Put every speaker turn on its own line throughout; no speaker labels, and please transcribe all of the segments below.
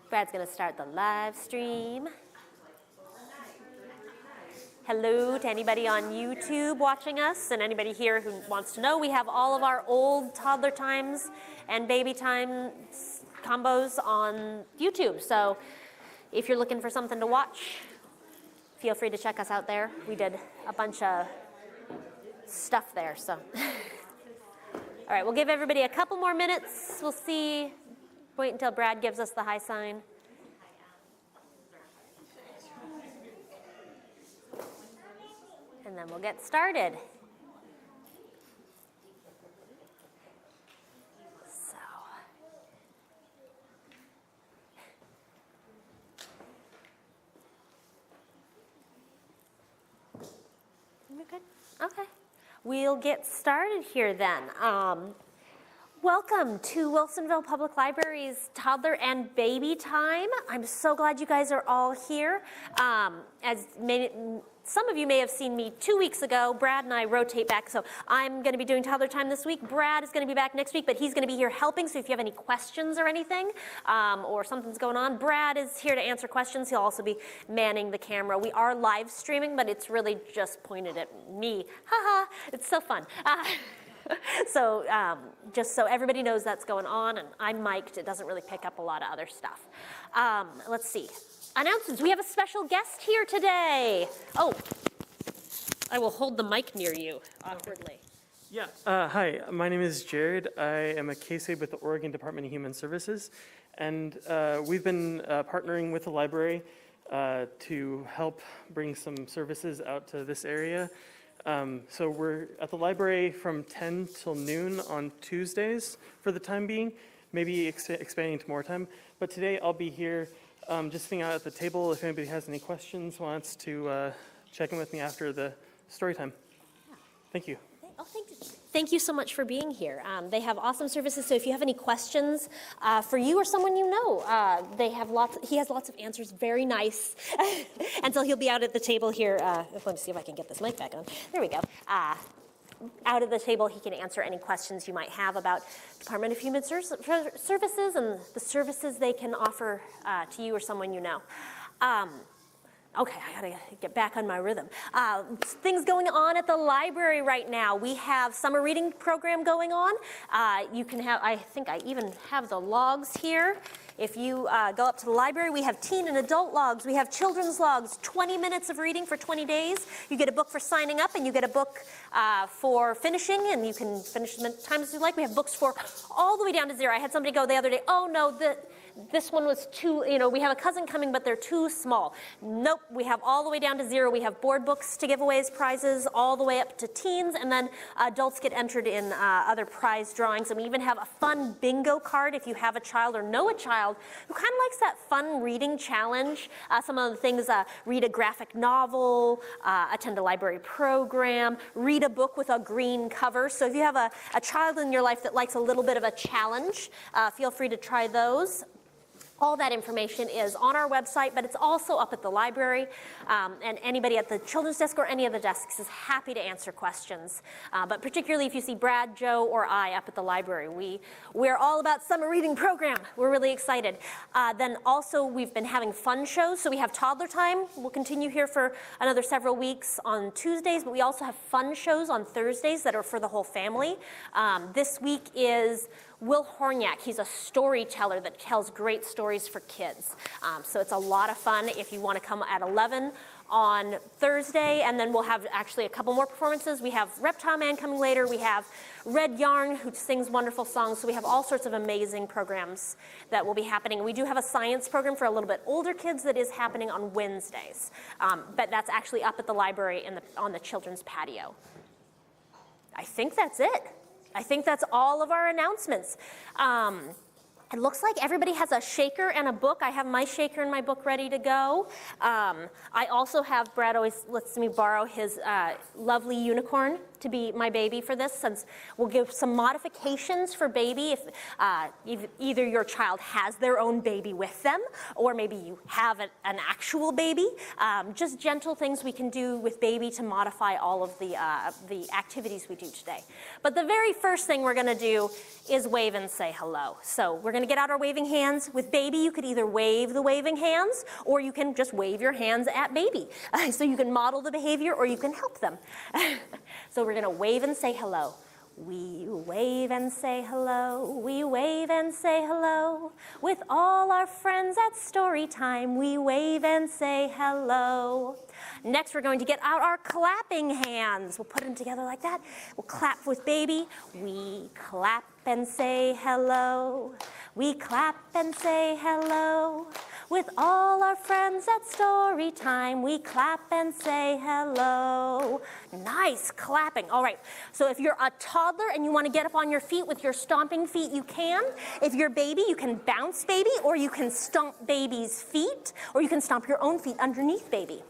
Brad's going to start the live stream. Hello to anybody on YouTube watching us and anybody here who wants to know. We have all of our old toddler times and baby times combos on YouTube. So if you're looking for something to watch, feel free to check us out there. We did a bunch of stuff there. So, all right, we'll give everybody a couple more minutes. We'll see. Wait until Brad gives us the high sign. And then we'll get started. So. We're good? Okay. We'll get started here then. Welcome to Wilsonville Public Library's Toddler and Baby Time. I'm so glad you guys are all here. Some of you may have seen me 2 weeks ago. Brad and I rotate back, so I'm going to be doing Toddler Time this week. Brad is going to be back next week, but he's going to be here helping, so if you have any questions or anything, or something's going on, Brad is here to answer questions. He'll also be manning the camera. We are live streaming, but it's really just pointed at me. Haha, it's so fun. So just so everybody knows that's going on, and I'm mic'd. It doesn't really pick up a lot of other stuff. Let's see. Announcements. We have a special guest here today. Oh, I will hold the mic near you awkwardly.
Yeah. Hi, my name is Jared. I am a case aide with the Oregon Department of Human Services, and we've been partnering with the library to help bring some services out to this area. So we're at the library from 10 till noon on Tuesdays for the time being, maybe expanding to more time. But today I'll be here just sitting out at the table. If anybody has any questions, wants to check in with me after the story time. Yeah. Thank you.
Oh, thank you so much for being here. They have awesome services, so if you have any questions for you or someone you know, he has lots of answers, very nice. And so he'll be out at the table here. Let me see if I can get this mic back on. There we go. Out at the table, he can answer any questions you might have about Department of Human Services and the services they can offer to you or someone you know. Okay, I gotta get back on my rhythm. Things going on at the library right now. We have summer reading program going on. You can have, I think I even have the logs here. If you go up to the library, we have teen and adult logs. We have children's logs, 20 minutes of reading for 20 days. You get a book for signing up, and you get a book for finishing, and you can finish as many times as you like. We have books for all the way down to 0. I had somebody go the other day, oh no, this one was too, we have a cousin coming, but they're too small. Nope, we have all the way down to 0. We have board books to give away as prizes all the way up to teens, and then adults get entered in other prize drawings. And we even have a fun bingo card if you have a child or know a child who kind of likes that fun reading challenge. Some of the things, read a graphic novel, attend a library program, read a book with a green cover. So if you have a child in your life that likes a little bit of a challenge, feel free to try those. All that information is on our website, but it's also up at the library, and anybody at the children's desk or any of the desks is happy to answer questions. But particularly if you see Brad, Joe, or I up at the library, we're all about summer reading program. We're really excited. Then also we've been having fun shows, so we have Toddler Time. We'll continue here for another several weeks on Tuesdays, but we also have fun shows on Thursdays that are for the whole family. This week is Will Horniak. He's a storyteller that tells great stories for kids. So it's a lot of fun if you want to come at 11 on Thursday, and then we'll have actually a couple more performances. We have Reptile Man coming later. We have Red Yarn, who sings wonderful songs. So we have all sorts of amazing programs that will be happening. We do have a science program for a little bit older kids that is happening on Wednesdays. But that's actually up at the library on the children's patio. I think that's it. I think that's all of our announcements. It looks like everybody has a shaker and a book. I have my shaker and my book ready to go. I also have, Brad always lets me borrow his lovely unicorn to be my baby for this, since we'll give some modifications for baby if either your child has their own baby with them, or maybe you have an actual baby. Just gentle things we can do with baby to modify all of the activities we do today. But the very first thing we're gonna do is wave and say hello. So we're gonna get out our waving hands. With baby, you could either wave the waving hands, or you can just wave your hands at baby. So you can model the behavior, or you can help them. So we're gonna wave and say hello. We wave and say hello, we wave and say hello. With all our friends at story time, we wave and say hello. Next, we're going to get out our clapping hands. We'll put them together like that. We'll clap with baby. We clap and say hello. We clap and say hello. With all our friends at story time, we clap and say hello. Nice clapping. All right, so if you're a toddler and you want to get up on your feet with your stomping feet, you can. If you're baby, you can bounce baby, or you can stomp baby's feet, or you can stomp your own feet underneath baby.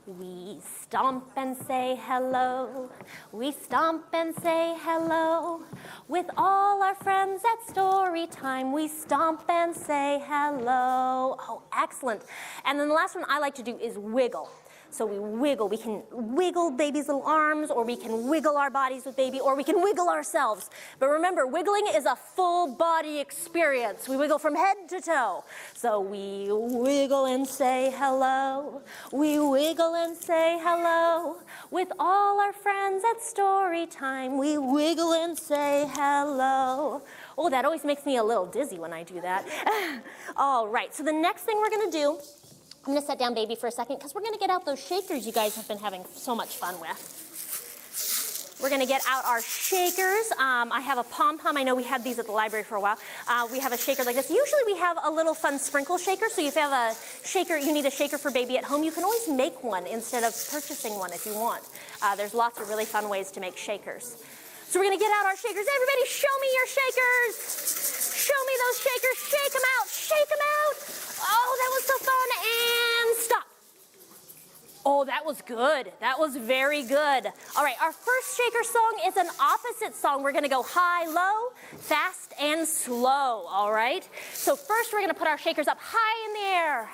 We stomp and say hello. We stomp and say hello. With all our friends at story time, we stomp and say hello. Oh, excellent. And then the last one I like to do is wiggle. So we wiggle. We can wiggle baby's little arms, or we can wiggle our bodies with baby, or we can wiggle ourselves. But remember, wiggling is a full body experience. We wiggle from head to toe. So we wiggle and say hello. We wiggle and say hello. With all our friends at story time, we wiggle and say hello. Oh, that always makes me a little dizzy when I do that. All right, so the next thing we're gonna do, I'm gonna set down baby for a second because we're gonna get out those shakers you guys have been having so much fun with. We're gonna get out our shakers. I have a pom-pom. I know we had these at the library for a while. We have a shaker like this. Usually we have a little fun sprinkle shaker. So if you have a shaker, you need a shaker for baby at home, you can always make one instead of purchasing one if you want. There's lots of really fun ways to make shakers. So we're gonna get out our shakers. Everybody show me your shakers. Show me those shakers. Shake them out. Shake them out. Oh, that was so fun. And stop. Oh, that was good. That was very good. All right, our first shaker song is an opposite song. We're gonna go high, low, fast, and slow, all right? So first we're gonna put our shakers up high in the air.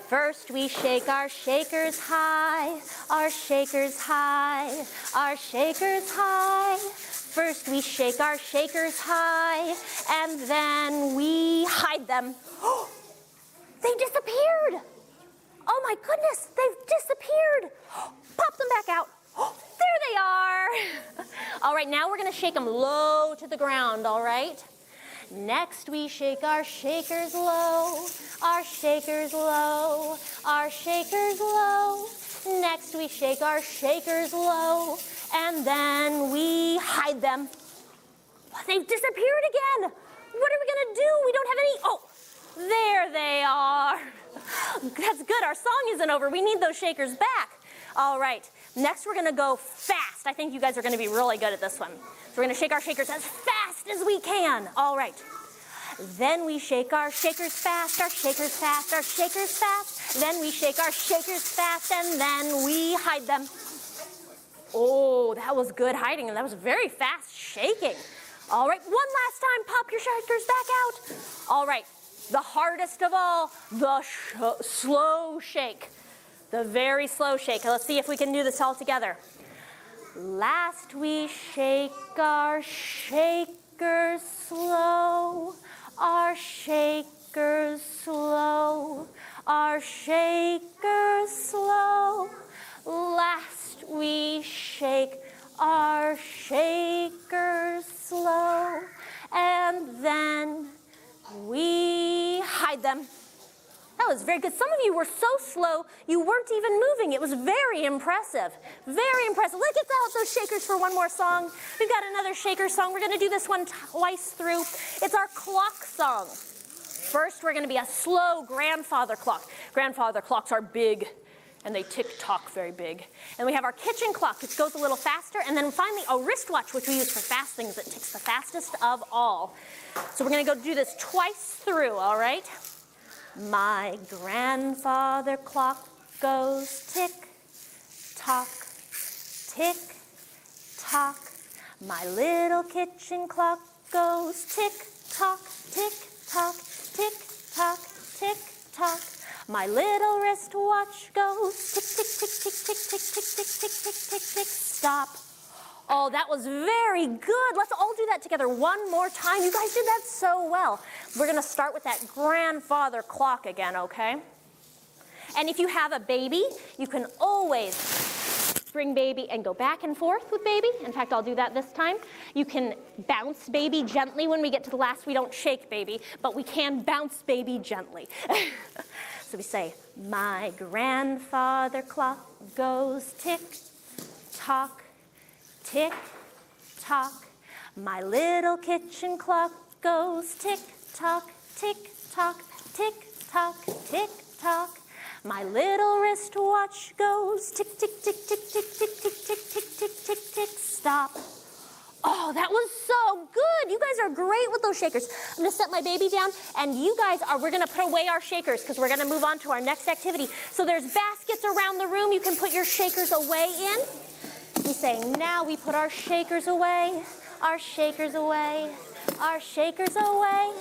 First we shake our shakers high, our shakers high, our shakers high. First we shake our shakers high, and then we hide them. They disappeared. Oh my goodness, they've disappeared. Pop them back out. There they are. All right, now we're gonna shake them low to the ground, all right? Next we shake our shakers low, our shakers low, our shakers low. Next we shake our shakers low, and then we hide them. They've disappeared again. What are we gonna do? We don't have any, oh, there they are. That's good, our song isn't over. We need those shakers back. All right, next we're gonna go fast. I think you guys are gonna be really good at this one. So we're gonna shake our shakers as fast as we can. All right. Then we shake our shakers fast, our shakers fast, our shakers fast. Then we shake our shakers fast, and then we hide them. Oh, that was good hiding, and that was very fast shaking. All right, one last time, pop your shakers back out. All right, the hardest of all, the slow shake. The very slow shake. Let's see if we can do this all together. Last we shake our shakers slow, our shakers slow, our shakers slow. Last we shake our shakers slow, and then we hide them. That was very good. Some of you were so slow, you weren't even moving. It was very impressive. Very impressive. Let's get out those shakers for one more song. We've got another shaker song. We're going to do this one twice through. It's our clock song. First, we're going to be a slow grandfather clock. Grandfather clocks are big, and they tick-tock very big. And we have our kitchen clock, which goes a little faster. And then finally, a wristwatch, which we use for fast things, that ticks the fastest of all. So we're going to go do this twice through, all right? My grandfather clock goes tick-tock, tick-tock. My little kitchen clock goes tick-tock, tick-tock, tick-tock, tick-tock. My little wristwatch goes tick, tick, tick, tick, tick, tick, tick, tick, tick, tick, tick, tick, stop. Oh, that was very good. Let's all do that together one more time. You guys did that so well. We're going to start with that grandfather clock again, okay? And if you have a baby, you can always bring baby and go back and forth with baby. In fact, I'll do that this time. You can bounce baby gently. When we get to the last, we don't shake baby, but we can bounce baby gently. So we say, my grandfather clock goes tick-tock, tick-tock. My little kitchen clock goes tick-tock, tick-tock, tick-tock, tick-tock. My little wristwatch goes tick, tick, tick, tick, tick, tick, tick, tick, tick, tick, tick, tick, stop. Oh, that was so good. You guys are great with those shakers. I'm gonna set my baby down, and you guys we're gonna put away our shakers because we're gonna move on to our next activity. So there's baskets around the room. You can put your shakers away in. We say, now we put our shakers away, our shakers away, our shakers away.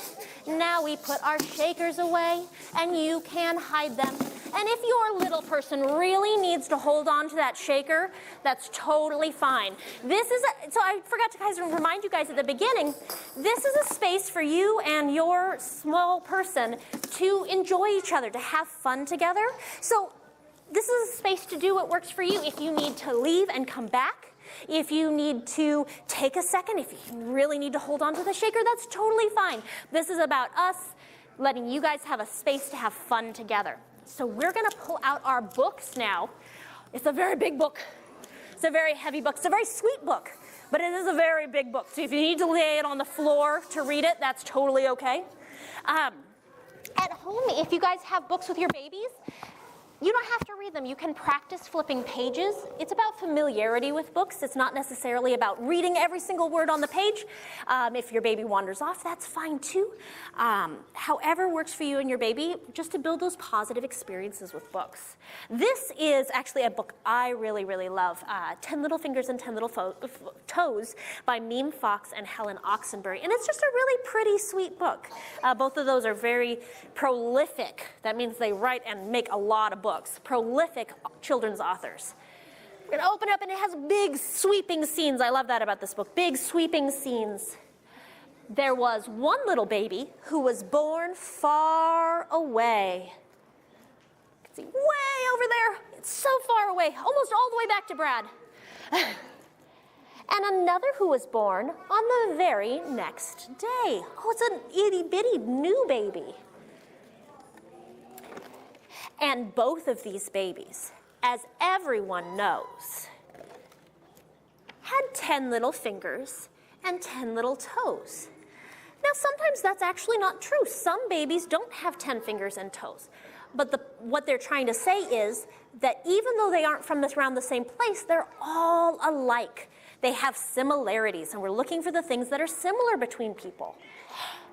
Now we put our shakers away, and you can hide them. And if your little person really needs to hold on to that shaker, that's totally fine. So I forgot to remind you guys at the beginning, this is a space for you and your small person to enjoy each other, to have fun together. So this is a space to do what works for you. If you need to leave and come back, if you need to take a second, if you really need to hold on to the shaker, that's totally fine. This is about us letting you guys have a space to have fun together. So we're going to pull out our books now. It's a very big book. It's a very heavy book. It's a very sweet book, but it is a very big book. So if you need to lay it on the floor to read it, that's totally okay. At home, if you guys have books with your babies, you don't have to read them. You can practice flipping pages. It's about familiarity with books. It's not necessarily about reading every single word on the page. If your baby wanders off, that's fine too. However works for you and your baby, just to build those positive experiences with books. This is actually a book I really, really love, 10 Little Fingers and 10 Little Toes by Mem Fox and Helen Oxenbury. And it's just a really pretty, sweet book. Both of those are very prolific. That means they write and make a lot of books. Prolific children's authors. We're gonna open up and it has big sweeping scenes. I love that about this book, big sweeping scenes. There was one little baby who was born far away. You can see way over there. It's so far away, almost all the way back to Brad. And another who was born on the very next day. Oh, it's an itty bitty new baby. And both of these babies, as everyone knows, had 10 little fingers and 10 little toes. Now, sometimes that's actually not true. Some babies don't have 10 fingers and toes. But what they're trying to say is that even though they aren't from around the same place, they're all alike. They have similarities, and we're looking for the things that are similar between people.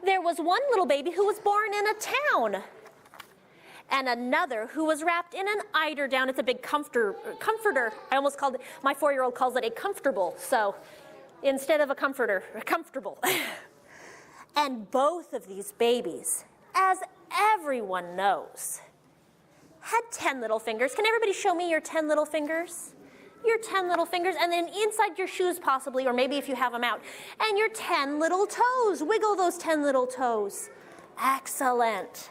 There was one little baby who was born in a town, and another who was wrapped in an eiderdown. It's a big comforter. I almost called it, my 4-year-old calls it a comfortable. So instead of a comforter, a comfortable. And both of these babies, as everyone knows, had 10 little fingers. Can everybody show me your 10 little fingers? Your 10 little fingers, and then inside your shoes possibly, or maybe if you have them out. And your 10 little toes. Wiggle those 10 little toes. Excellent.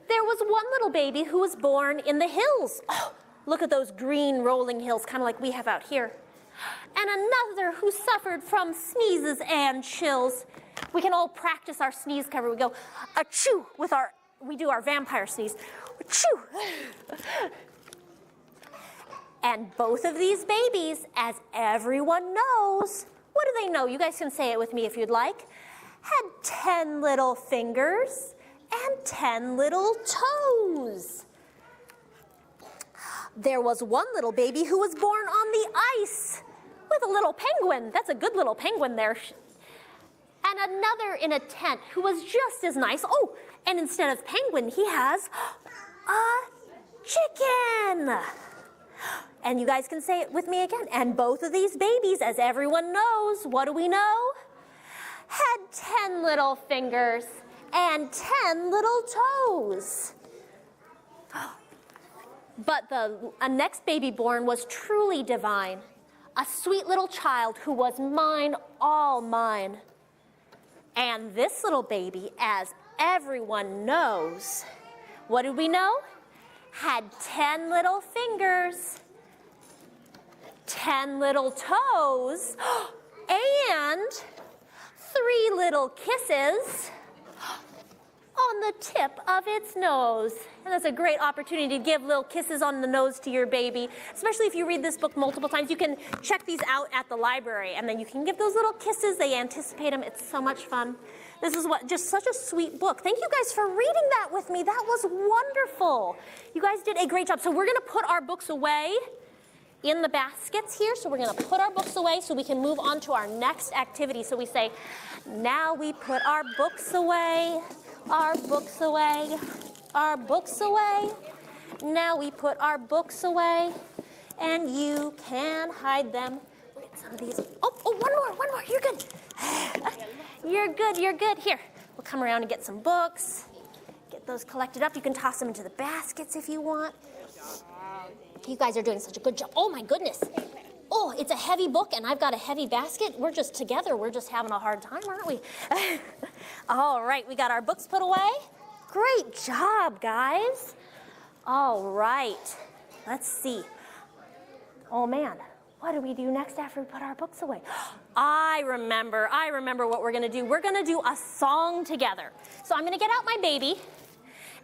There was one little baby who was born in the hills. Oh, look at those green rolling hills, kind of like we have out here. And another who suffered from sneezes and chills. We can all practice our sneeze cover. We go, achoo, we do our vampire sneeze. Achoo. And both of these babies, as everyone knows, what do they know? You guys can say it with me if you'd like. Had 10 little fingers and 10 little toes. There was one little baby who was born on the ice with a little penguin. That's a good little penguin there. And another in a tent who was just as nice. Oh, and instead of penguin, he has a chicken. And you guys can say it with me again. And both of these babies, as everyone knows, what do we know? Had 10 little fingers and 10 little toes. But the next baby born was truly divine. a sweet little child who was mine, all mine. And this little baby, as everyone knows, what did we know? Had 10 little fingers, 10 little toes, and 3 little kisses on the tip of its nose. And that's a great opportunity to give little kisses on the nose to your baby, especially if you read this book multiple times. You can check these out at the library, and then you can give those little kisses. They anticipate them. It's so much fun. This is just such a sweet book. Thank you guys for reading that with me. That was wonderful. You guys did a great job. So we're going to put our books away in the baskets here. So we're going to put our books away so we can move on to our next activity. So we say, now we put our books away, our books away, our books away. Now we put our books away, and you can hide them. Look at some of these. Oh, one more. You're good. You're good. Here, we'll come around and get some books. Get those collected up. You can toss them into the baskets if you want. You guys are doing such a good job. Oh, my goodness. Oh, it's a heavy book, and I've got a heavy basket. We're just together. We're just having a hard time, aren't we? All right, we got our books put away. Great job, guys. All right. Let's see. Oh, man. What do we do next after we put our books away? I remember what we're going to do. We're going to do a song together. So I'm going to get out my baby.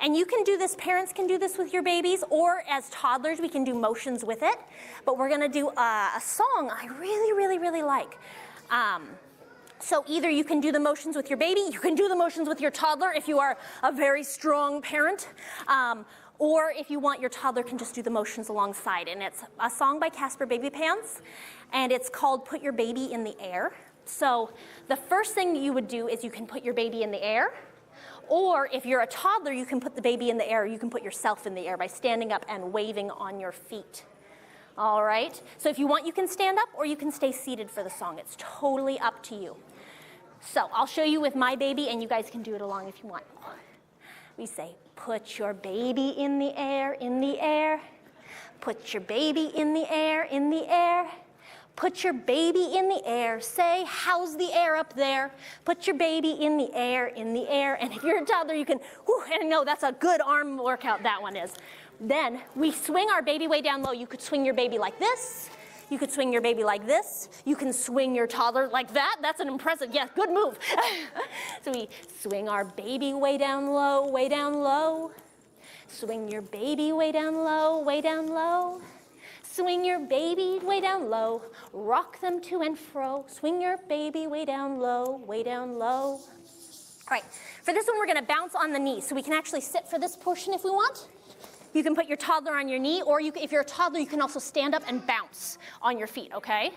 And you can do this, parents can do this with your babies, or as toddlers, we can do motions with it. But we're going to do a song I really like. So either you can do the motions with your baby, you can do the motions with your toddler if you are a very strong parent, or if you want, your toddler can just do the motions alongside. And it's a song by Casper Baby Pants, and it's called Put Your Baby in the Air. So the first thing you would do is you can put your baby in the air, or if you're a toddler, you can put the baby in the air, you can put yourself in the air by standing up and waving on your feet. All right? So if you want, you can stand up or you can stay seated for the song. It's totally up to you. So I'll show you with my baby, and you guys can do it along if you want. We say, put your baby in the air, in the air. Put your baby in the air, in the air. Put your baby in the air. Say, how's the air up there? Put your baby in the air, in the air. And if you're a toddler, you can, and no, that's a good arm workout, that one is. Then we swing our baby way down low. You could swing your baby like this. You could swing your baby like this. You can swing your toddler like that. That's an impressive, yeah, good move. So we swing our baby way down low, way down low. Swing your baby way down low, way down low. Swing your baby way down low. Rock them to and fro. Swing your baby way down low, way down low. All right, for this one, we're gonna bounce on the knee. So we can actually sit for this portion if we want. You can put your toddler on your knee, or if you're a toddler, you can also stand up and bounce on your feet, okay?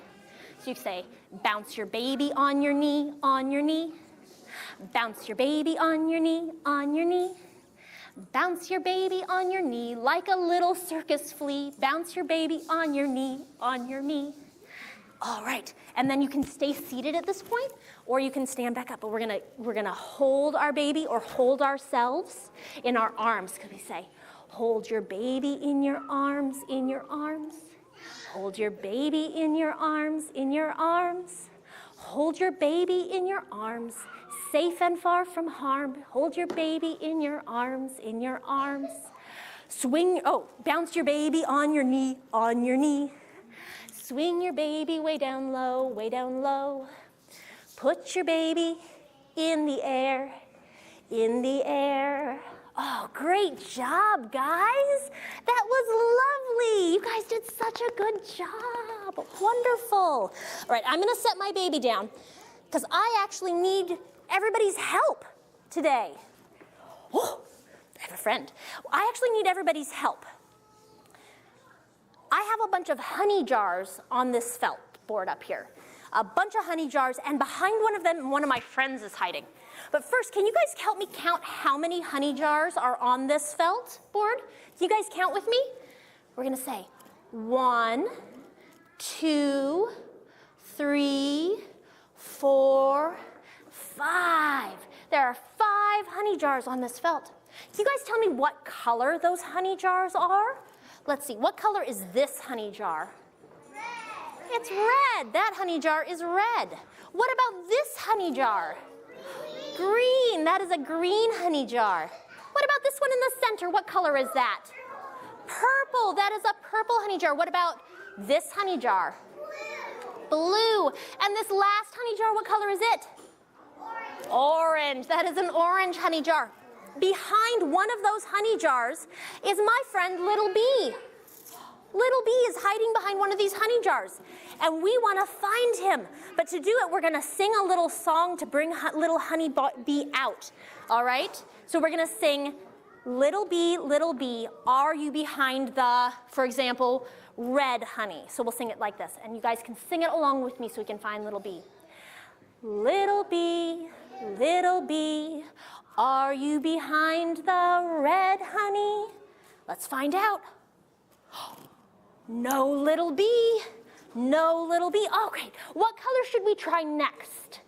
So you say, bounce your baby on your knee, on your knee. Bounce your baby on your knee, on your knee. Bounce your baby on your knee like a little circus flea. Bounce your baby on your knee, on your knee. All right, and then you can stay seated at this point, or you can stand back up, but we're gonna hold our baby or hold ourselves in our arms, because we say, hold your baby in your arms, in your arms. Hold your baby in your arms, in your arms. Hold your baby in your arms, safe and far from harm. Hold your baby in your arms, in your arms. Bounce your baby on your knee, on your knee. Swing your baby way down low, way down low. Put your baby in the air, in the air. Oh, great job, guys. That was lovely. You guys did such a good job. Wonderful. All right, I'm going to set my baby down because I actually need everybody's help today. Oh, I have a friend. I actually need everybody's help. I have a bunch of honey jars on this felt board up here. A bunch of honey jars, and behind one of them, one of my friends is hiding. But first, can you guys help me count how many honey jars are on this felt board? Can you guys count with me? We're gonna say 1, 2, 3, 4, 5. There are 5 honey jars on this felt. Can you guys tell me what color those honey jars are? Let's see, what color is this honey jar? It's red. That honey jar is red. What about this honey jar? Green. That is a green honey jar. What about this one in the center? What color is that? Purple. That is a purple honey jar. What about this honey jar? Blue. And this last honey jar, what color is it? Orange. That is an orange honey jar. Behind one of those honey jars is my friend Little Bee. Little Bee is hiding behind one of these honey jars, and we want to find him. But to do it, we're going to sing a little song to bring little honey bee out, all right? So we're going to sing, Little Bee, are you behind the, for example, red honey? So we'll sing it like this, and you guys can sing it along with me so we can find Little Bee. Little Bee, are you behind the red honey? Let's find out. No, Little Bee. No, Little Bee. Oh, great. What color should we try next?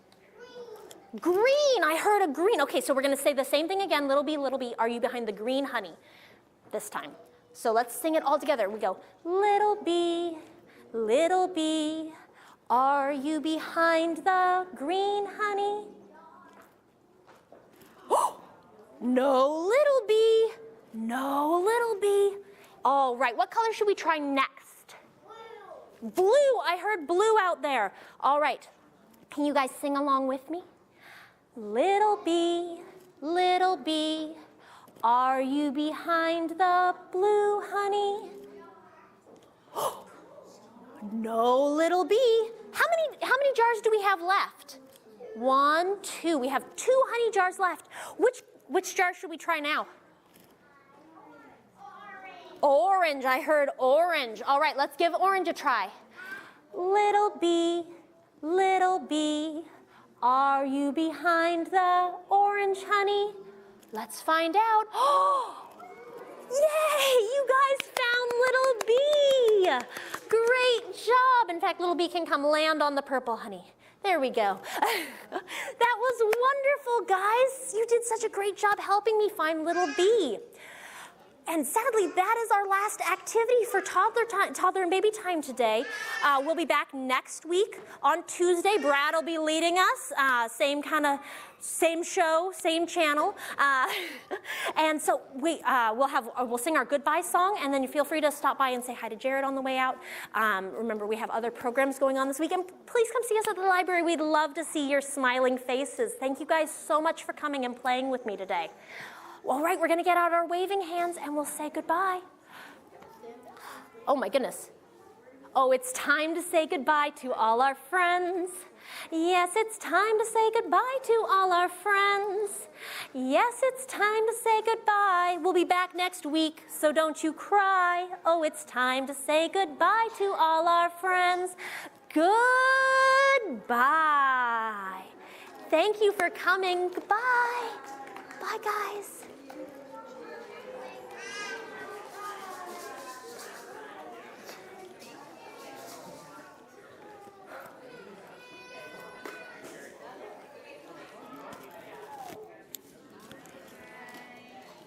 Green. I heard a green. Okay, so we're going to say the same thing again. Little Bee, are you behind the green honey this time? So let's sing it all together. We go, Little Bee, are you behind the green honey? Oh, no, Little Bee. No, Little Bee. All right, what color should we try next? Blue. I heard blue out there. All right, can you guys sing along with me? Little Bee, are you behind the blue honey? No, Little Bee. How many jars do we have left? 1, 2. We have 2 honey jars left. Which jar should we try now? Orange. I heard orange. All right, let's give orange a try. Little Bee, are you behind the orange honey? Let's find out. Oh, yay, you guys found Little Bee. Great job. In fact, Little Bee can come land on the purple honey. There we go. That was wonderful, guys. You did such a great job helping me find Little Bee. And sadly, that is our last activity for toddler and baby time today. We'll be back next week on Tuesday. Brad will be leading us. Same show, same channel. And so we'll sing our goodbye song, and then you feel free to stop by and say hi to Jared on the way out. Remember, we have other programs going on this week, and please come see us at the library. We'd love to see your smiling faces. Thank you guys so much for coming and playing with me today. All right, we're going to get out our waving hands, and we'll say goodbye. Oh, my goodness. Oh, it's time to say goodbye to all our friends. Yes, it's time to say goodbye to all our friends. Yes, it's time to say goodbye. We'll be back next week, so don't you cry. Oh, it's time to say goodbye to all our friends. Goodbye. Thank you for coming. Goodbye. Bye, guys.